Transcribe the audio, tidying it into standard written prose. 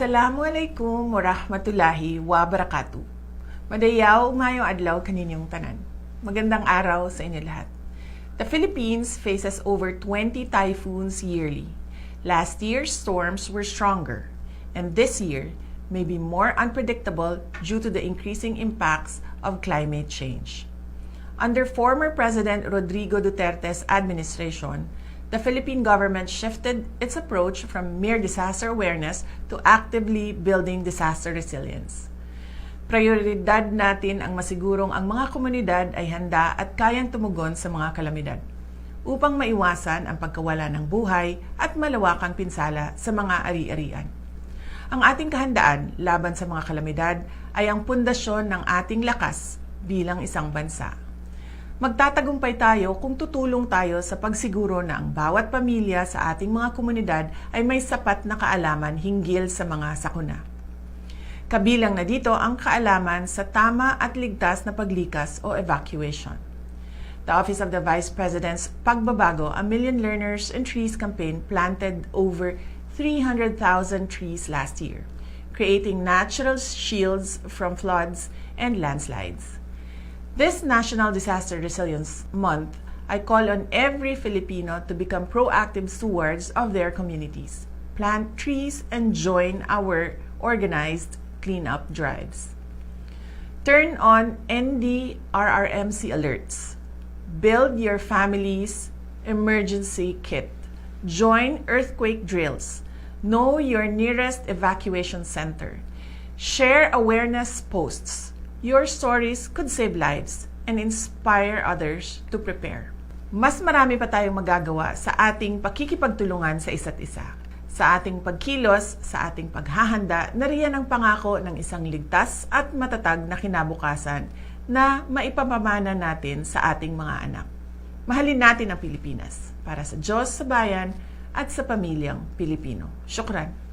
Assalamualaikum warahmatullahi wabarakatuh. Madayaw mayong adlaw kaninyong tanan. Magandang araw sa inyo lahat. The Philippines faces over 20 typhoons yearly. Last year's storms were stronger, and this year may be more unpredictable due to the increasing impacts of climate change. Under former President Rodrigo Duterte's administration, the Philippine government shifted its approach from mere disaster awareness to actively building disaster resilience. Prioridad natin ang masigurong ang mga komunidad ay handa at kayang tumugon sa mga kalamidad upang maiwasan ang pagkawala ng buhay at malawakang pinsala sa mga ari-arian. Ang ating kahandaan laban sa mga kalamidad ay ang pundasyon ng ating lakas bilang isang bansa. Magtatagumpay tayo kung tutulong tayo sa pagsiguro na ang bawat pamilya sa ating mga komunidad ay may sapat na kaalaman hinggil sa mga sakuna. Kabilang na dito ang kaalaman sa tama at ligtas na paglikas o evacuation. The Office of the Vice President's Pagbabago, a Million Learners and Trees campaign planted over 300,000 trees last year, creating natural shields from floods and landslides. This National Disaster Resilience Month, I call on every Filipino to become proactive stewards of their communities, plant trees, and join our organized cleanup drives. Turn on NDRRMC alerts. Build your family's emergency kit. Join earthquake drills. Know your nearest evacuation center. Share awareness posts. Your stories could save lives and inspire others to prepare. Mas marami pa tayong magagawa sa ating pakikipagtulungan sa isa't isa. Sa ating pagkilos, sa ating paghahanda, nariyan ang pangako ng isang ligtas at matatag na kinabukasan na maipamamana natin sa ating mga anak. Mahalin natin ang Pilipinas para sa Diyos, sa bayan, at sa pamilyang Pilipino. Syukran.